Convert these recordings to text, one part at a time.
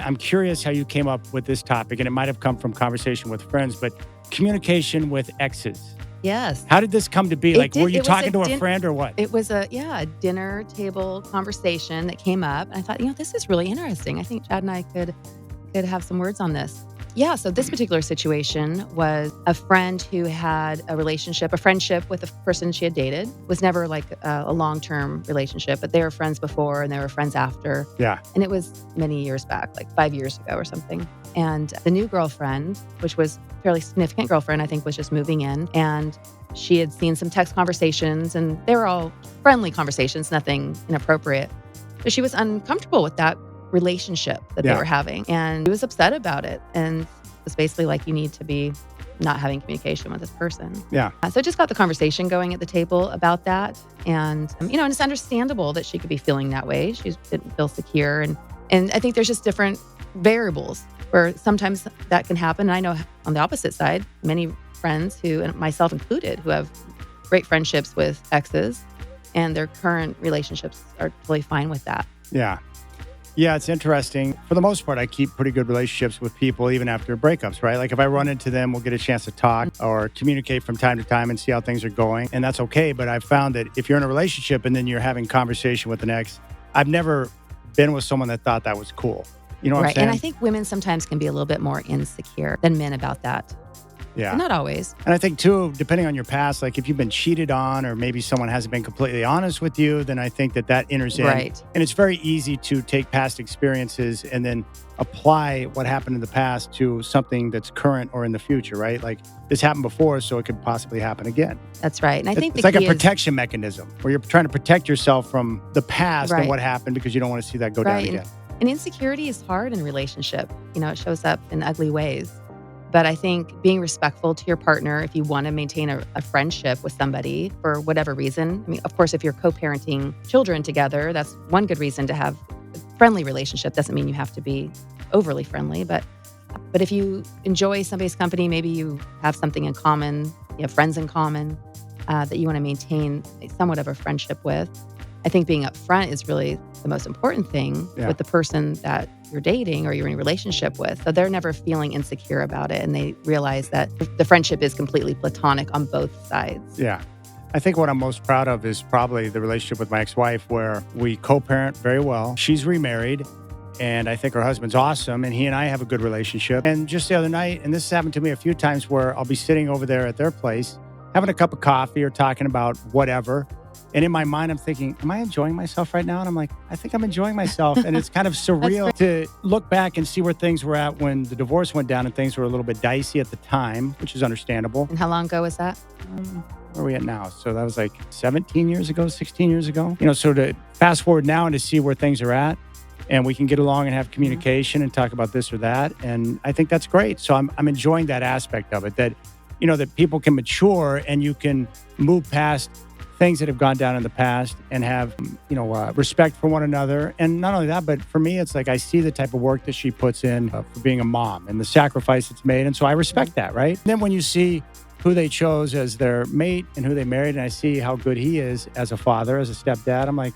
I'm curious how you came up with this topic, and it might have come from conversation with friends, but communication with exes. Yes. How did this come to be? It Like, were did. you It was talking to a friend or what? it was a dinner table conversation that came up, and I thought, this is really interesting. I think Chad and I could have some words on this. Yeah, so this particular situation was a friend who had a friendship with a person she had dated. Was never like a long-term relationship, but they were friends before and they were friends after. Yeah. And it was many years back, like 5 years ago or something. And the new girlfriend, which was a fairly significant girlfriend, I think was just moving in. And she had seen some text conversations and they were all friendly conversations, nothing inappropriate. But she was uncomfortable with that relationship that they Yeah. were having. And she was upset about it. And it was basically like, you need to be not having communication with this person. Yeah. So it just got the conversation going at the table about that. And, and it's understandable that she could be feeling that way. She didn't feel secure. And I think there's just different variables where sometimes that can happen. And I know on the opposite side, many friends who, and myself included, who have great friendships with exes and their current relationships are totally fine with that. Yeah. Yeah, it's interesting. For the most part, I keep pretty good relationships with people even after breakups, right? Like if I run into them, we'll get a chance to talk or communicate from time to time and see how things are going. And that's okay. But I've found that if you're in a relationship and then you're having conversation with an ex, I've never been with someone that thought that was cool. You know what I'm Right. saying? And I think women sometimes can be a little bit more insecure than men about that. Yeah. But not always. And I think too, depending on your past, like if you've been cheated on or maybe someone hasn't been completely honest with you, then I think that enters in. Right. And it's very easy to take past experiences and then apply what happened in the past to something that's current or in the future, right? Like this happened before, so it could possibly happen again. That's right. And I think It's like a protection memechanism where you're trying to protect yourself from the past and Right. what happened because you don't want to see that go down Right. again. And insecurity is hard in a relationship. It shows up in ugly ways. But I think being respectful to your partner, if you want to maintain a friendship with somebody for whatever reason. I mean, of course, if you're co-parenting children together, that's one good reason to have a friendly relationship. Doesn't mean you have to be overly friendly, but if you enjoy somebody's company, maybe you have something in common, you have friends in common that you want to maintain somewhat of a friendship with. I think being upfront is really the most important thing with the person that you're dating or you're in a relationship with. So they're never feeling insecure about it. And they realize that the friendship is completely platonic on both sides. Yeah. I think what I'm most proud of is probably the relationship with my ex-wife where we co-parent very well. She's remarried and I think her husband's awesome and he and I have a good relationship. And just the other night, and this has happened to me a few times where I'll be sitting over there at their place having a cup of coffee or talking about whatever. And in my mind, I'm thinking, am I enjoying myself right now? And I'm like, I think I'm enjoying myself. And it's kind of surreal to look back and see where things were at when the divorce went down and things were a little bit dicey at the time, which is understandable. And how long ago was that? Where are we at now? So that was like 17 years ago, 16 years ago. So to fast forward now and to see where things are at and we can get along and have communication and talk about this or that. And I think that's great. So I'm enjoying that aspect of it, that, that people can mature and you can move past things that have gone down in the past and have, respect for one another. And not only that, but for me, it's like I see the type of work that she puts in for being a mom and the sacrifice it's made. And so I respect that, right? And then when you see who they chose as their mate and who they married, and I see how good he is as a father, as a stepdad, I'm like,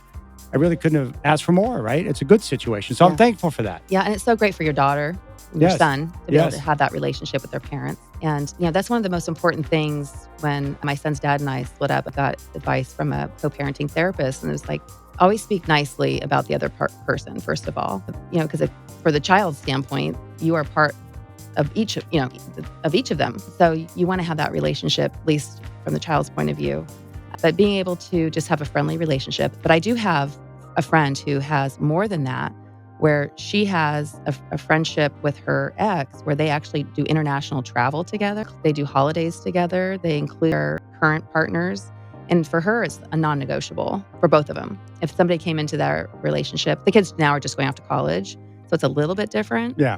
I really couldn't have asked for more, right? It's a good situation. So I'm thankful for that. Yeah, and it's so great for your daughter and your son to be able to have that relationship with their parents. And, that's one of the most important things when my son's dad and I split up. I got advice from a co-parenting therapist, and it was like, always speak nicely about the other person, first of all. Because for the child's standpoint, you are part of each of them. So you want to have that relationship, at least from the child's point of view. But being able to just have a friendly relationship. But I do have a friend who has more than that, where she has a friendship with her ex, where they actually do international travel together. They do holidays together. They include their current partners. And for her, it's a non-negotiable for both of them. If somebody came into their relationship, the kids now are just going off to college, so it's a little bit different. Yeah.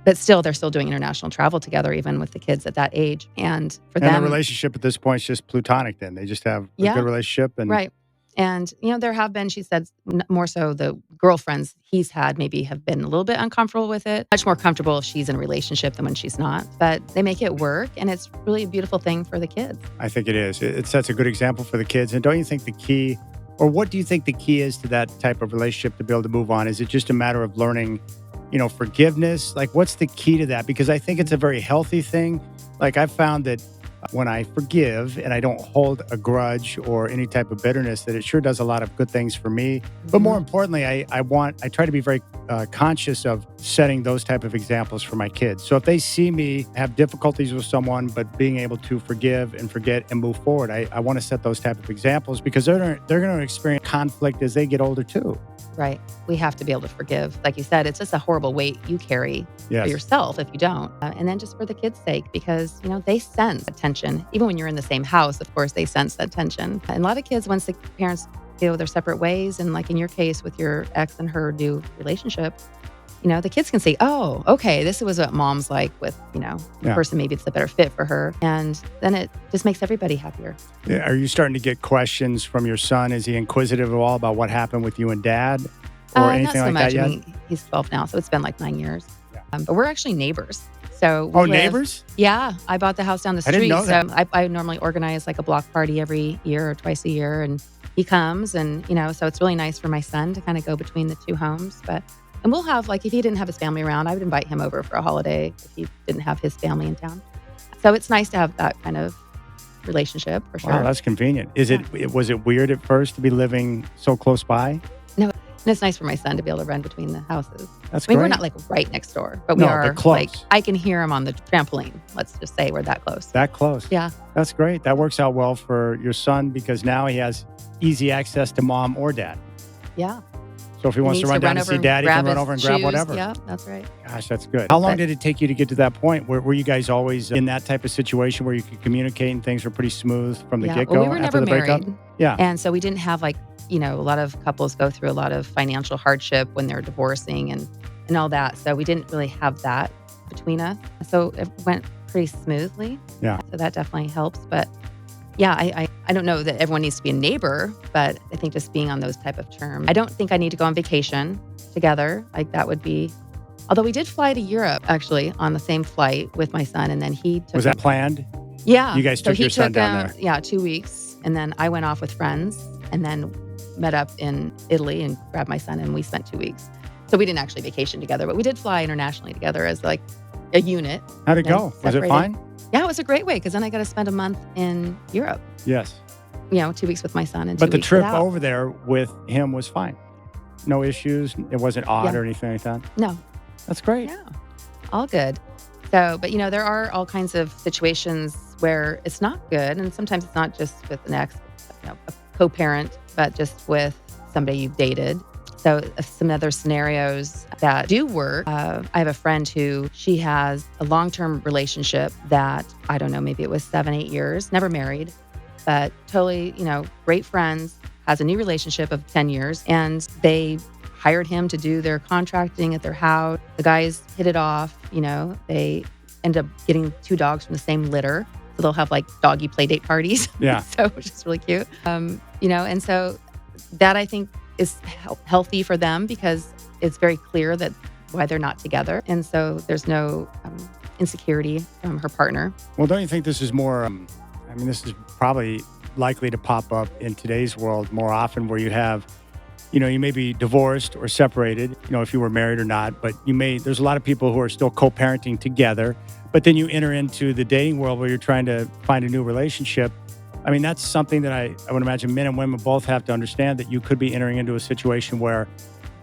But still, they're still doing international travel together, even with the kids at that age. And for them, the relationship at this point is just platonic then. They just have a good relationship. And right. And, there have been, she said, more so the girlfriends he's had maybe have been a little bit uncomfortable with it. Much more comfortable if she's in a relationship than when she's not. But they make it work, and it's really a beautiful thing for the kids. I think it is. It sets a good example for the kids. And don't you think the key, or what do you think the key is to that type of relationship to be able to move on? Is it just a matter of learning, forgiveness? Like, what's the key to that? Because I think it's a very healthy thing. Like, I've found that when I forgive and I don't hold a grudge or any type of bitterness, that it sure does a lot of good things for me. But more importantly, I try to be very conscious of setting those type of examples for my kids. So if they see me have difficulties with someone, but being able to forgive and forget and move forward, I want to set those type of examples, because they're going to experience conflict as they get older too. Right. We have to be able to forgive. Like you said, it's just a horrible weight you carry for yourself if you don't. And then just for the kids' sake, because, they sense that tension. Even when you're in the same house, of course, they sense that tension. And a lot of kids, once the parents go their separate ways, and like in your case with your ex and her new relationship, the kids can say, oh, okay, this was what mom's like with, the person, maybe it's a better fit for her. And then it just makes everybody happier. Yeah. Are you starting to get questions from your son? Is he inquisitive at all about what happened with you and dad or anything not so like much. that yet? I mean, he's 12 now, so it's been like 9 years. Yeah. But we're actually neighbors. So neighbors? Yeah. I bought the house down the street. I didn't know that. So I normally organize like a block party every year or twice a year. And he comes and, so it's really nice for my son to kind of go between the two homes. And we'll have, like, if he didn't have his family around, I would invite him over for a holiday if he didn't have his family in town. So it's nice to have that kind of relationship, for sure. Wow, that's convenient. Was it weird at first to be living so close by? No, and it's nice for my son to be able to run between the houses. That's great. great. We're not like right next door, but we are close. Like, I can hear him on the trampoline. Let's just say we're that close. That close. Yeah. That's great. That works out well for your son, because now he has easy access to mom or dad. Yeah. So if he wants to run down to see dad, he can run over and grab whatever. Yeah, that's right. Gosh, that's good. How long did it take you to get to that point? Were you guys always in that type of situation where you could communicate and things were pretty smooth from the get-go? Well, we were after never the married. breakup? Yeah. And so we didn't have a lot of couples go through a lot of financial hardship when they're divorcing and all that. So we didn't really have that between us. So it went pretty smoothly. Yeah. So that definitely helps. But yeah, I don't know that everyone needs to be a neighbor, but I think just being on those type of terms. I don't think I need to go on vacation together. Like, that would be, although we did fly to Europe actually on the same flight with my son, and then he took. Was that planned? Yeah. You guys took your son down there? Yeah, 2 weeks. And then I went off with friends and then met up in Italy and grabbed my son, and we spent 2 weeks. So we didn't actually vacation together, but we did fly internationally together as like a unit. How'd it go? Was it fine? Yeah, it was a great way, because then I got to spend a month in Europe. Yes. 2 weeks with my son and 2 weeks But the trip without. over there with him was fine. No issues. It wasn't odd or anything like that. No. That's great. Yeah. All good. So, but there are all kinds of situations where it's not good. And sometimes it's not just with an ex, a co-parent, but just with somebody you've dated. So some other scenarios that do work. I have a friend who, she has a long-term relationship that, I don't know, maybe it was 7-8 years, never married, but totally, great friends, has a new relationship of 10 years, and they hired him to do their contracting at their house. The guys hit it off, they end up getting 2 dogs from the same litter. So they'll have like doggy play date parties. Yeah. So, which is really cute. And so that, I think, is healthy for them, because it's very clear that why they're not together. And so there's no insecurity from her partner. Well, don't you think this is more, this is probably likely to pop up in today's world more often, where you have, you may be divorced or separated, if you were married or not, but there's a lot of people who are still co-parenting together, but then you enter into the dating world where you're trying to find a new relationship. That's something that I would imagine men and women both have to understand, that you could be entering into a situation where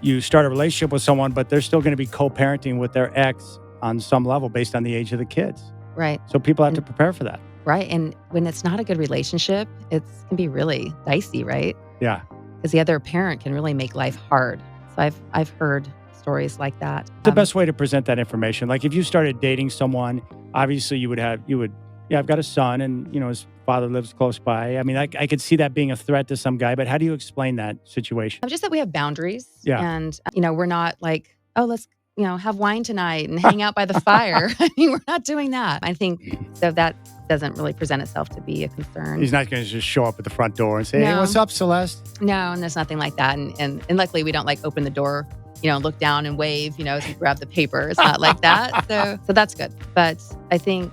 you start a relationship with someone, but they're still going to be co-parenting with their ex on some level based on the age of the kids. Right. So people have to prepare for that. Right. And when it's not a good relationship, it can be really dicey, right? Yeah. Because the other parent can really make life hard. So I've heard stories like that. The best way to present that information, like if you started dating someone, obviously I've got a son, and his father lives close by. I could see that being a threat to some guy, but how do you explain that situation? Just that we have boundaries. Yeah. And, we're not like, oh, let's, have wine tonight and hang out by the fire. We're not doing that. I think so that doesn't really present itself to be a concern. He's not going to just show up at the front door and say, hey, what's up, Celeste? No, and there's nothing like that. And luckily we don't like open the door, look down and wave, as we grab the paper. It's not like that. So that's good. But I think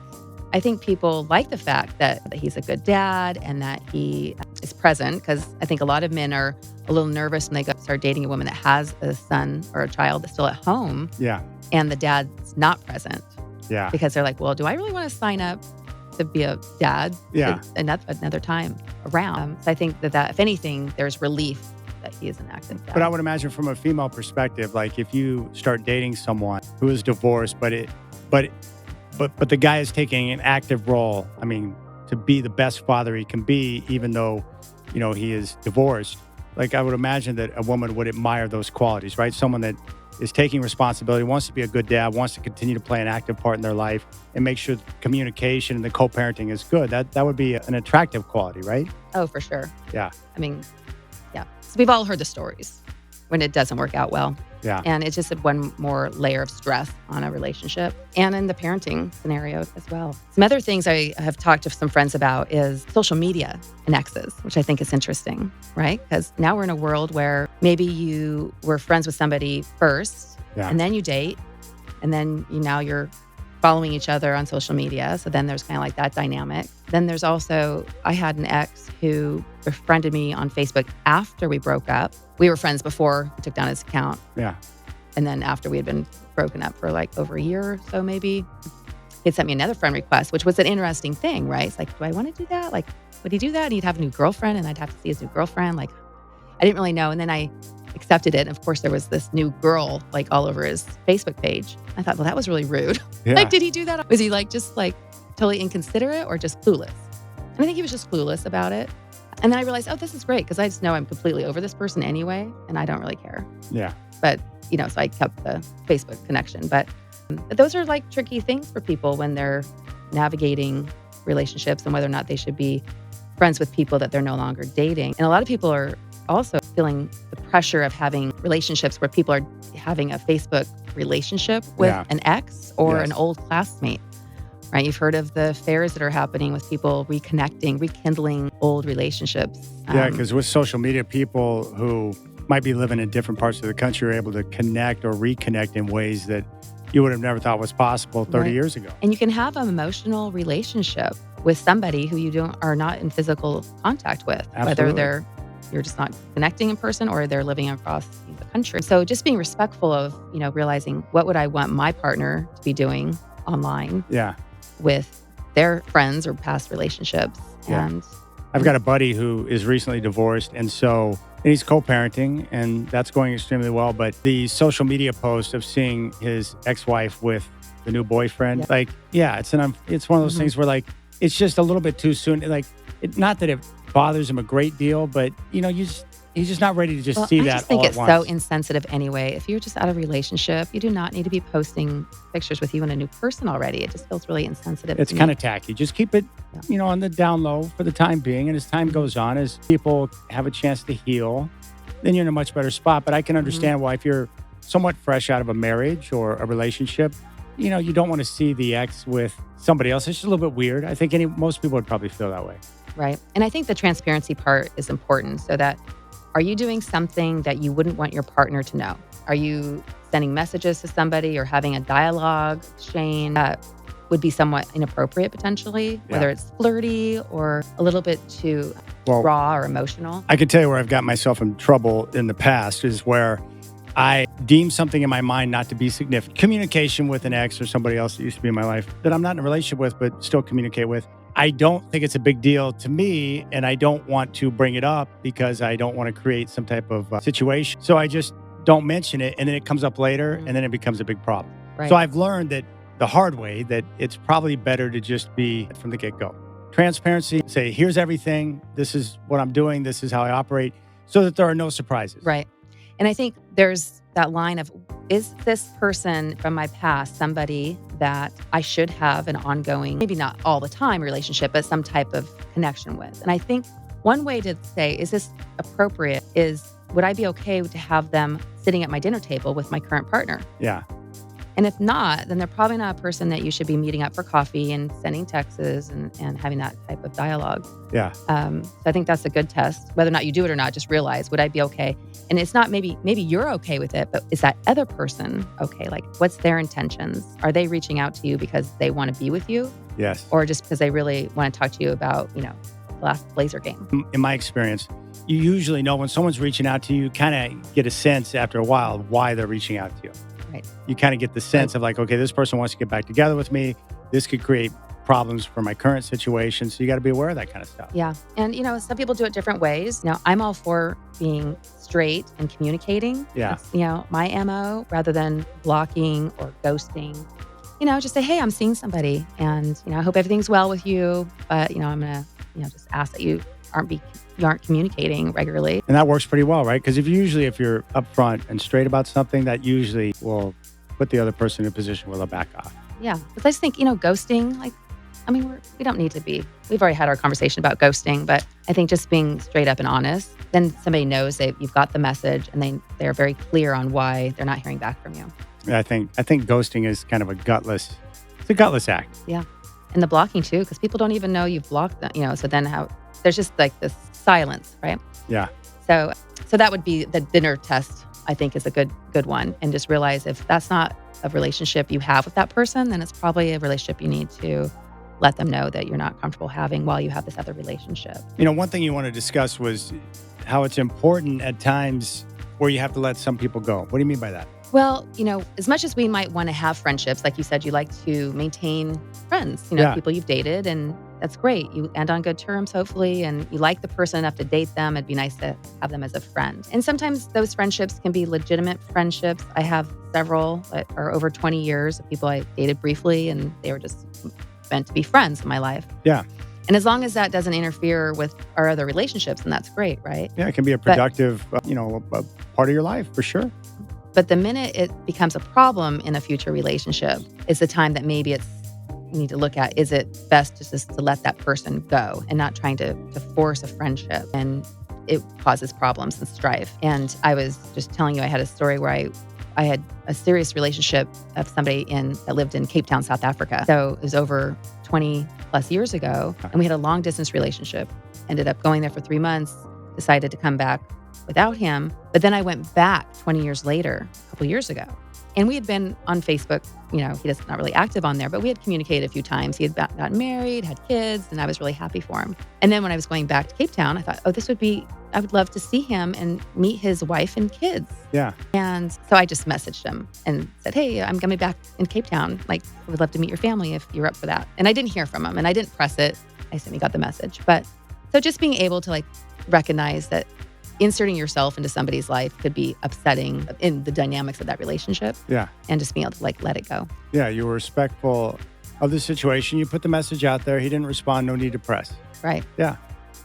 people like the fact that he's a good dad and that he is present, because I think a lot of men are a little nervous when they start dating a woman that has a son or a child that's still at home. Yeah. And the dad's not present. Yeah. Because they're like, well, do I really want to sign up to be a dad another time around? So I think that if anything, there's relief that he is an active dad. But I would imagine from a female perspective, like if you start dating someone who is divorced, but the guy is taking an active role, I mean, to be the best father he can be, even though, he is divorced. Like I would imagine that a woman would admire those qualities, right? Someone that is taking responsibility, wants to be a good dad, wants to continue to play an active part in their life and make sure communication and the co-parenting is good. That would be an attractive quality, right? Oh, for sure. Yeah. I mean, yeah. So we've all heard the stories when it doesn't work out well. Yeah. And it's just one more layer of stress on a relationship and in the parenting scenario as well. Some other things I have talked to some friends about is social media and exes, which I think is interesting, right? Because now we're in a world where maybe you were friends with somebody first and then you date and then now you're following each other on social media. So then there's kind of like that dynamic. Then there's also, I had an ex who befriended me on Facebook after we broke up. We were friends before I took down his account. Yeah. And then after we had been broken up for like over a year or so, maybe, he'd sent me another friend request, which was an interesting thing, right? It's like, do I want to do that? Like, would he do that? And he'd have a new girlfriend and I'd have to see his new girlfriend. Like, I didn't really know. And then I accepted it. And of course, there was this new girl like all over his Facebook page. I thought, well, that was really rude. Yeah. Like, did he do that? Was he like just like totally inconsiderate or just clueless? And I think he was just clueless about it. And then I realized, oh, this is great because I just know I'm completely over this person anyway, and I don't really care. Yeah. But, so I kept the Facebook connection. But those are like tricky things for people when they're navigating relationships and whether or not they should be friends with people that they're no longer dating. And a lot of people are also feeling the pressure of having relationships where people are having a Facebook relationship with an ex or an old classmate. Right? You've heard of the affairs that are happening with people reconnecting, rekindling old relationships. Yeah, because with social media, people who might be living in different parts of the country are able to connect or reconnect in ways that you would have never thought was possible 30 years ago. And you can have an emotional relationship with somebody who you are not in physical contact with, whether you're just not connecting in person or they're living across the country. So just being respectful of, realizing what would I want my partner to be doing online. Yeah. With their friends or past relationships. Yeah. And I've got a buddy who is recently divorced, and he's co-parenting, and that's going extremely well. But the social media post of seeing his ex-wife with the new boyfriend, it's one of those things where like it's just a little bit too soon. Like, not that it bothers him a great deal, but he's just not ready to just see that all at once. I just think it's so insensitive anyway. If you're just out of a relationship, you do not need to be posting pictures with you and a new person already. It just feels really insensitive. It's kind of tacky. Just keep it, on the down low for the time being. And as time goes on, as people have a chance to heal, then you're in a much better spot. But I can understand why if you're somewhat fresh out of a marriage or a relationship, you don't want to see the ex with somebody else. It's just a little bit weird. I think most people would probably feel that way. Right. And I think the transparency part is important so that are you doing something that you wouldn't want your partner to know? Are you sending messages to somebody or having a dialogue chain that would be somewhat inappropriate potentially, whether it's flirty or a little bit too raw or emotional? I can tell you where I've got myself in trouble in the past is where I deem something in my mind not to be significant. Communication with an ex or somebody else that used to be in my life that I'm not in a relationship with but still communicate with. I don't think it's a big deal to me, and I don't want to bring it up because I don't want to create some type of situation. So I just don't mention it, and then it comes up later, and then it becomes a big problem. Right. So I've learned that the hard way, that it's probably better to just be from the get-go. Transparency, say, here's everything. This is what I'm doing. This is how I operate, so that there are no surprises. Right. And I think there's that line of, is this person from my past somebody that I should have an ongoing, maybe not all the time relationship, but some type of connection with? And I think one way to say, is this appropriate, is would I be okay to have them sitting at my dinner table with my current partner? Yeah. And if not, then they're probably not a person that you should be meeting up for coffee and sending texts and having that type of dialogue. Yeah. So I think that's a good test. Whether or not you do it or not, just realize, would I be okay? And it's not maybe you're okay with it, but is that other person okay? Like, what's their intentions? Are they reaching out to you because they want to be with you? Yes. Or just because they really want to talk to you about, the last Blazer game. In my experience, you usually know when someone's reaching out to you, you kind of get a sense after a while of why they're reaching out to you. Right. You kind of get the sense of like, okay, this person wants to get back together with me. This could create problems for my current situation. So you got to be aware of that kind of stuff. Yeah. And, some people do it different ways. Now, I'm all for being straight and communicating. Yeah. That's, my MO rather than blocking or ghosting. Just say, hey, I'm seeing somebody and, I hope everything's well with you. But, I'm going to, just ask that you aren't communicating regularly. And that works pretty well, right? Because if you're upfront and straight about something, that usually will put the other person in a position where they'll back off. Yeah. But I just think, ghosting, we don't need to be. We've already had our conversation about ghosting, but I think just being straight up and honest, then somebody knows that you've got the message and they're very clear on why they're not hearing back from you. Yeah, I think ghosting is kind of it's a gutless act. Yeah. And the blocking too, because people don't even know you've blocked them, so then there's just like this silence, right? Yeah. So that would be the dinner test, I think, is a good one. And just realize if that's not a relationship you have with that person, then it's probably a relationship you need to let them know that you're not comfortable having while you have this other relationship. One thing you want to discuss was how it's important at times where you have to let some people go. What do you mean by that? Well, as much as we might want to have friendships, like you said, you like to maintain friends, people you've dated, and that's great. You end on good terms, hopefully, and you like the person enough to date them. It'd be nice to have them as a friend. And sometimes those friendships can be legitimate friendships. I have several that are over 20 years of people I dated briefly, and they were just meant to be friends in my life. Yeah. And as long as that doesn't interfere with our other relationships, then that's great, right? Yeah, it can be a productive, a part of your life for sure. But the minute it becomes a problem in a future relationship is the time that maybe you need to look at, is it best just to let that person go and not trying to force a friendship, and it causes problems and strife. And I was just telling you, I had a story where I had a serious relationship of somebody that lived in Cape Town, South Africa. So it was over 20 plus years ago. And we had a long distance relationship. Ended up going there for 3 months, decided to come back without him. But then I went back 20 years later, a couple years ago. And we had been on Facebook, he's not really active on there, but we had communicated a few times. He had gotten married, had kids, and I was really happy for him. And then when I was going back to Cape Town, I thought, I would love to see him and meet his wife and kids. Yeah. And so I just messaged him and said, hey, I'm going to be back in Cape Town. I would love to meet your family if you're up for that. And I didn't hear from him and I didn't press it. I assume he got the message. But so just being able to recognize that inserting yourself into somebody's life could be upsetting in the dynamics of that relationship. Yeah. And just being able to let it go. Yeah. You were respectful of the situation. You put the message out there. He didn't respond. No need to press. Right. Yeah.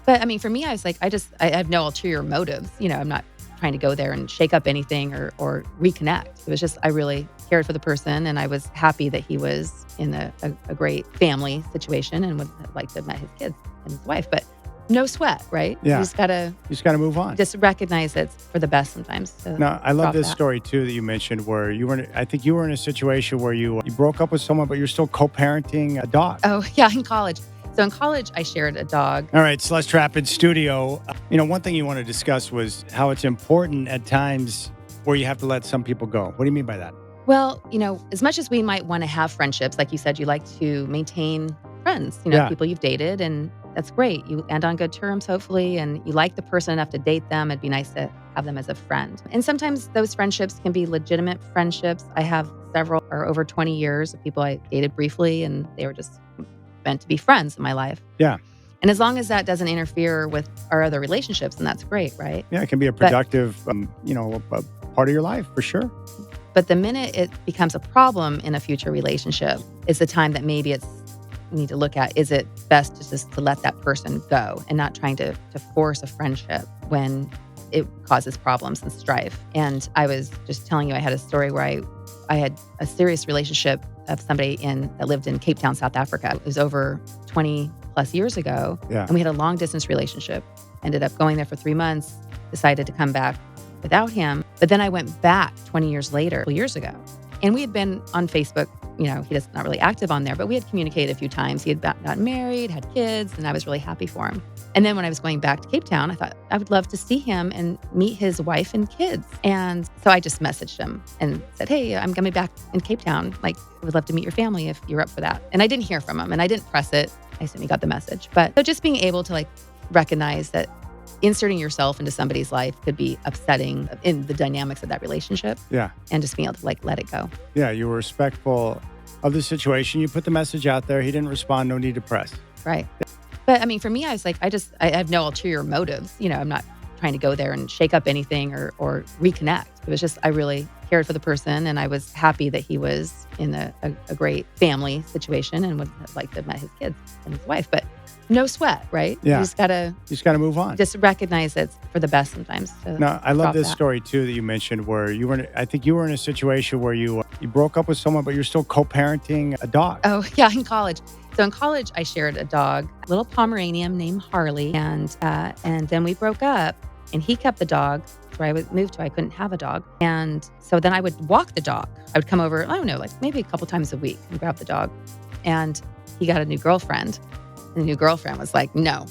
But for me, I was like, I have no ulterior motives. I'm not trying to go there and shake up anything or reconnect. It was just, I really cared for the person and I was happy that he was in a great family situation and would like to have met his kids and his wife. But no sweat, right? Yeah. You just gotta move on. Just recognize it's for the best sometimes. No, I love this story too that you mentioned where I think you were in a situation where you broke up with someone, but you're still co-parenting a dog. Oh yeah, in college. So in college, I shared a dog. All right, Celeste Trapp in studio. One thing you want to discuss was how it's important at times where you have to let some people go. What do you mean by that? Well, as much as we might want to have friendships, like you said, you like to maintain friends, people you've dated, and that's great. You end on good terms, hopefully, and you like the person enough to date them. It'd be nice to have them as a friend. And sometimes those friendships can be legitimate friendships. I have several are over 20 years of people I dated briefly, and they were just meant to be friends in my life. Yeah. And as long as that doesn't interfere with our other relationships, then that's great, right? Yeah, it can be a productive, a part of your life for sure. But the minute it becomes a problem in a future relationship is the time that maybe you need to look at, is it best just to let that person go and not trying to force a friendship when it causes problems and strife. And I was just telling you, I had a story where I had a serious relationship of somebody that lived in Cape Town, South Africa. It was over 20 plus years ago. Yeah. And we had a long distance relationship. Ended up going there for 3 months, decided to come back without him. But then I went back 20 years later, a couple years ago. And we had been on Facebook, he's not really active on there, but we had communicated a few times. He had gotten married, had kids, and I was really happy for him. And then when I was going back to Cape Town, I thought I would love to see him and meet his wife and kids. And so I just messaged him and said, hey, I'm going to be back in Cape Town. Like, I would love to meet your family if you're up for that. And I didn't hear from him and I didn't press it. I assume he got the message. But so just being able to recognize that inserting yourself into somebody's life could be upsetting in the dynamics of that relationship. Yeah. And just being able to let it go. Yeah. You were respectful of the situation. You put the message out there. He didn't respond. No need to press. Right. But I mean, for me, I was like, I have no ulterior motives. I'm not trying to go there and shake up anything or reconnect. It was just, I really cared for the person and I was happy that he was in a great family situation and would have liked to have met his kids and his wife. But no sweat, right? Yeah. You just gotta move on. Just recognize it's for the best sometimes. No, I love this story too that you mentioned where I think you were in a situation where you broke up with someone, but you're still co-parenting a dog. Oh yeah, in college. So in college, I shared a dog, a little Pomeranian named Harley, and then we broke up, and he kept the dog. Where I would move to, I couldn't have a dog, and so then I would walk the dog. I would come over, I don't know, maybe a couple times a week and grab the dog, and he got a new girlfriend. And the new girlfriend was like, no,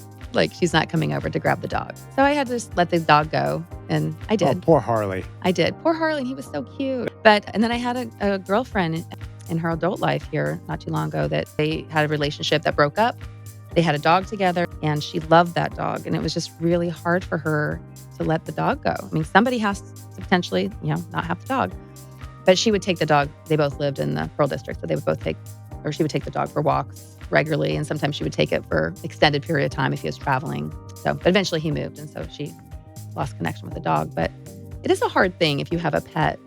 she's not coming over to grab the dog. So I had to just let the dog go, and I did. Oh, poor Harley. I did. Poor Harley, and he was so cute. And then I had a girlfriend in her adult life here not too long ago that they had a relationship that broke up. They had a dog together, and she loved that dog, and it was just really hard for her to let the dog go. I mean, somebody has to potentially, not have the dog. But she would take the dog. They both lived in the Pearl District, so she would take the dog for walks regularly, and sometimes she would take it for extended period of time if he was traveling. But eventually he moved, and so she lost connection with the dog. But it is a hard thing if you have a pet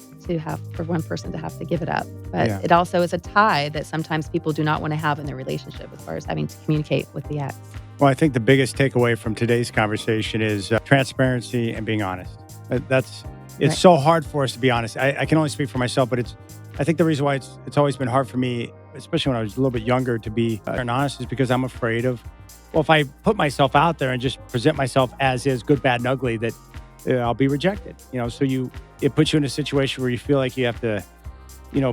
for one person to have to give it up. But It also is a tie that sometimes people do not want to have in their relationship as far as having to communicate with the ex. Well, I think the biggest takeaway from today's conversation is transparency and being honest. It's right. So hard for us to be honest. I can only speak for myself, but I think the reason why it's always been hard for me, especially when I was a little bit younger, to be honest is because I'm afraid of, if I put myself out there and just present myself as is, good, bad, and ugly, that I'll be rejected. So it puts you in a situation where you feel like you have to,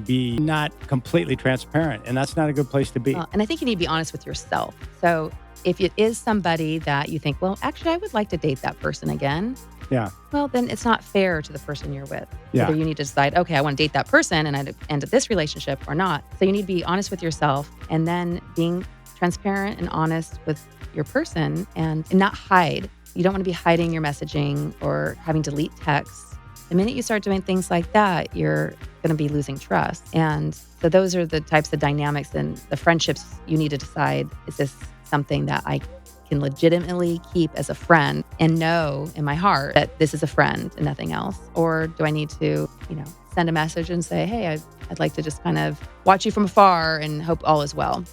be not completely transparent, and that's not a good place to be. And I think you need to be honest with yourself. So if it is somebody that you think, well, actually, I would like to date that person again. Yeah. Well, then it's not fair to the person you're with. Yeah. So you need to decide, okay, I want to date that person and I'd end this relationship or not. So you need to be honest with yourself and then being transparent and honest with your person and not hide. You don't want to be hiding your messaging or having to delete texts. The minute you start doing things like that, you're going to be losing trust. And so those are the types of dynamics and the friendships you need to decide, is this something that I can legitimately keep as a friend and know in my heart that this is a friend and nothing else? Or do I need to, send a message and say, hey, I'd like to just kind of watch you from afar and hope all is well?